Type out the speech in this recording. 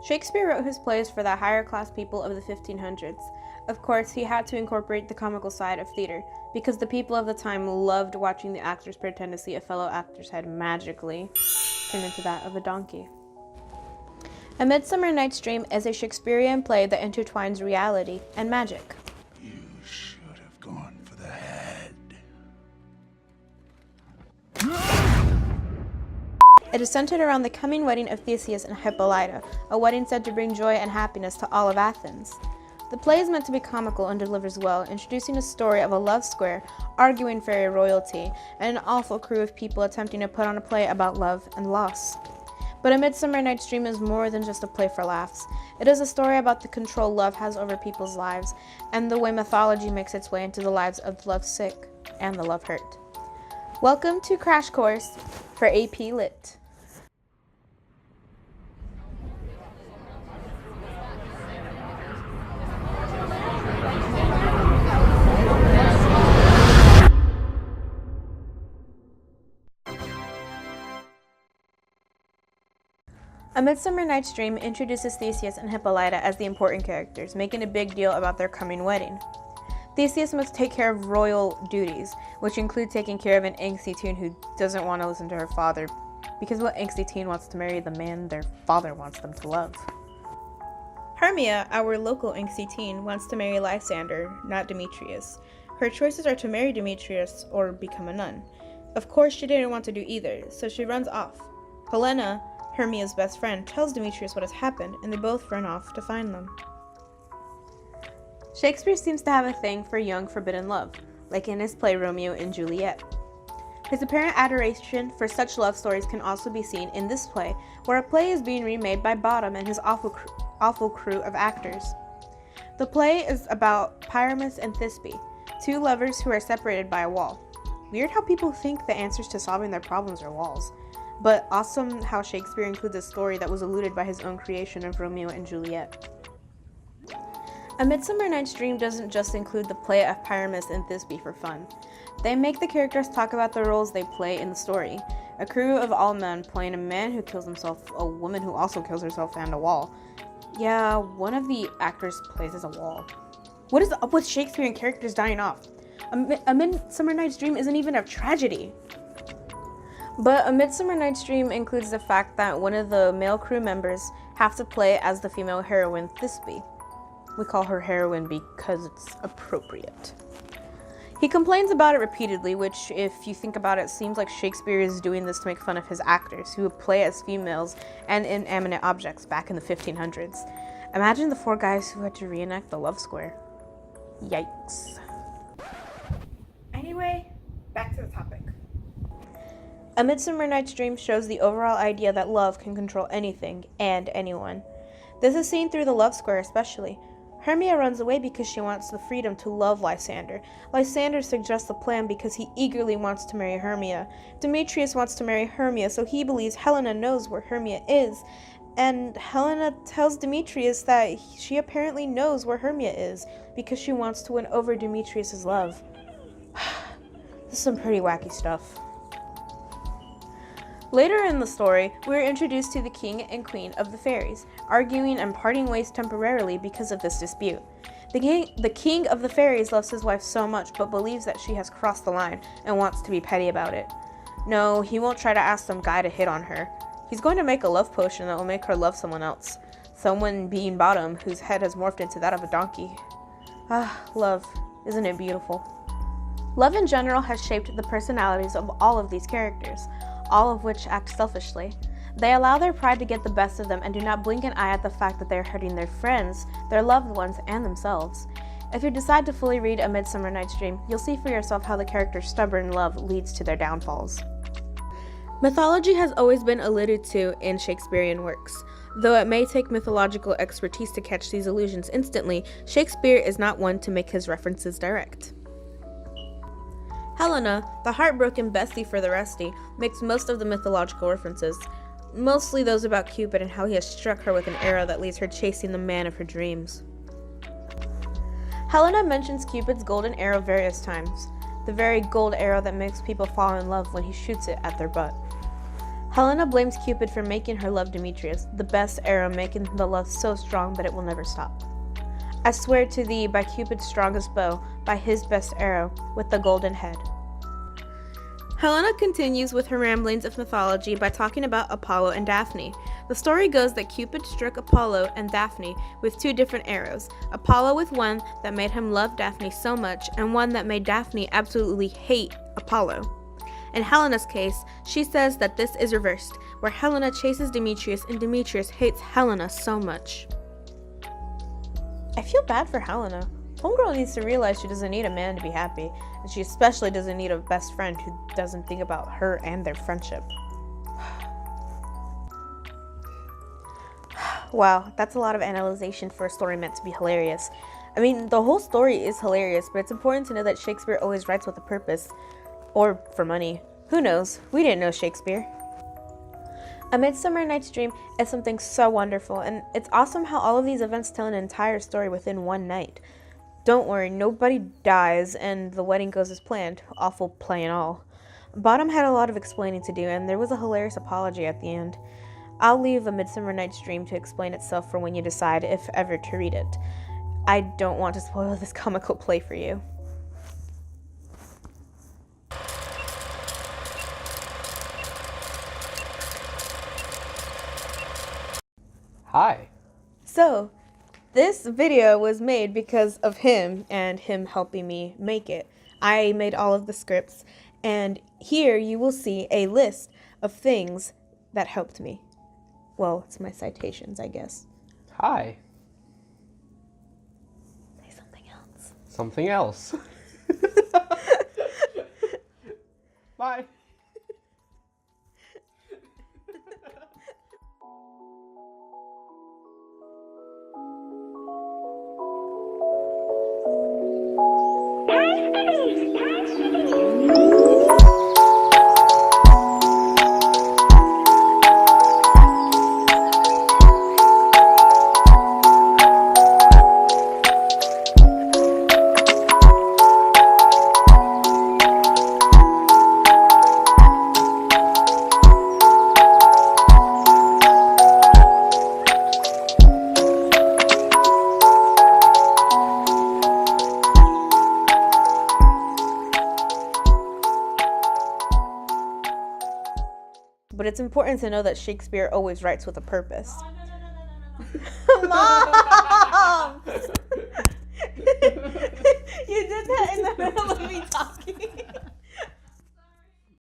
Shakespeare wrote his plays for the higher class people of the 1500s. Of course, he had to incorporate the comical side of theater, because the people of the time loved watching the actors pretend to see a fellow actor's head magically turn into that of a donkey. A Midsummer Night's Dream is a Shakespearean play that intertwines reality and magic. You should have gone for the head. It is centered around the coming wedding of Theseus and Hippolyta, a wedding said to bring joy and happiness to all of Athens. The play is meant to be comical and delivers well, introducing a story of a love square, arguing fairy royalty, and an awful crew of people attempting to put on a play about love and loss. But A Midsummer Night's Dream is more than just a play for laughs. It is a story about the control love has over people's lives, and the way mythology makes its way into the lives of the love-sick and the love-hurt. Welcome to Crash Course for AP Lit. A Midsummer Night's Dream introduces Theseus and Hippolyta as the important characters, making a big deal about their coming wedding. Theseus must take care of royal duties, which include taking care of an angsty teen who doesn't want to listen to her father, because what angsty teen wants to marry the man their father wants them to love? Hermia, our local angsty teen, wants to marry Lysander, not Demetrius. Her choices are to marry Demetrius or become a nun. Of course, she didn't want to do either, so she runs off. Helena, Hermia's best friend, tells Demetrius what has happened, and they both run off to find them. Shakespeare seems to have a thing for young forbidden love, like in his play Romeo and Juliet. His apparent adoration for such love stories can also be seen in this play, where a play is being remade by Bottom and his awful crew of actors. The play is about Pyramus and Thisbe, two lovers who are separated by a wall. Weird how people think the answers to solving their problems are walls. But awesome how Shakespeare includes a story that was alluded by his own creation of Romeo and Juliet. A Midsummer Night's Dream doesn't just include the play of Pyramus and Thisbe for fun. They make the characters talk about the roles they play in the story. A crew of all men playing a man who kills himself, a woman who also kills herself, and a wall. Yeah, one of the actors plays as a wall. What is up with Shakespearean characters dying off? A Midsummer Night's Dream isn't even a tragedy. But A Midsummer Night's Dream includes the fact that one of the male crew members have to play as the female heroine Thisbe. We call her heroine because it's appropriate. He complains about it repeatedly, which, if you think about it, seems like Shakespeare is doing this to make fun of his actors, who would play as females and inanimate objects back in the 1500s. Imagine the 4 guys who had to reenact the love square. Yikes. Anyway, back to the topic. A Midsummer Night's Dream shows the overall idea that love can control anything and anyone. This is seen through the love square especially. Hermia runs away because she wants the freedom to love Lysander. Lysander suggests a plan because he eagerly wants to marry Hermia. Demetrius wants to marry Hermia, so he believes Helena knows where Hermia is. And Helena tells Demetrius that she apparently knows where Hermia is because she wants to win over Demetrius' love. This is some pretty wacky stuff. Later in the story, we are introduced to the king and queen of the fairies, arguing and parting ways temporarily because of this dispute. The king of the fairies loves his wife so much, but believes that she has crossed the line and wants to be petty about it. No, he won't try to ask some guy to hit on her. He's going to make a love potion that will make her love someone else. Someone being Bottom, whose head has morphed into that of a donkey. Ah, love. Isn't it beautiful? Love in general has shaped the personalities of all of these characters, all of which act selfishly. They allow their pride to get the best of them and do not blink an eye at the fact that they are hurting their friends, their loved ones, and themselves. If you decide to fully read A Midsummer Night's Dream, you'll see for yourself how the character's stubborn love leads to their downfalls. Mythology has always been alluded to in Shakespearean works. Though it may take mythological expertise to catch these allusions instantly, Shakespeare is not one to make his references direct. Helena, the heartbroken bestie for the resty, makes most of the mythological references, mostly those about Cupid and how he has struck her with an arrow that leaves her chasing the man of her dreams. Helena mentions Cupid's golden arrow various times, the very gold arrow that makes people fall in love when he shoots it at their butt. Helena blames Cupid for making her love Demetrius, the best arrow, making the love so strong that it will never stop. I swear to thee by Cupid's strongest bow, by his best arrow, with the golden head. Helena continues with her ramblings of mythology by talking about Apollo and Daphne. The story goes that Cupid struck Apollo and Daphne with two different arrows, Apollo with one that made him love Daphne so much, and one that made Daphne absolutely hate Apollo. In Helena's case, she says that this is reversed, where Helena chases Demetrius and Demetrius hates Helena so much. I feel bad for Helena. Homegirl needs to realize she doesn't need a man to be happy, and she especially doesn't need a best friend who doesn't think about her and their friendship. Wow, that's a lot of analyzation for a story meant to be hilarious. I mean, the whole story is hilarious, but it's important to know that Shakespeare always writes with a purpose. Or for money. Who knows? We didn't know Shakespeare. A Midsummer Night's Dream is something so wonderful, and it's awesome how all of these events tell an entire story within one night. Don't worry, nobody dies, and the wedding goes as planned. Awful play and all. Bottom had a lot of explaining to do, and there was a hilarious apology at the end. I'll leave A Midsummer Night's Dream to explain itself for when you decide, if ever, to read it. I don't want to spoil this comical play for you. Hi. So, this video was made because of him and him helping me make it. I made all of the scripts, and here you will see a list of things that helped me. Well, it's my citations, I guess. Hi. Say something else. Something else. Bye. But it's important to know that Shakespeare always writes with a purpose. Oh, Mom! You did that in the middle of me talking.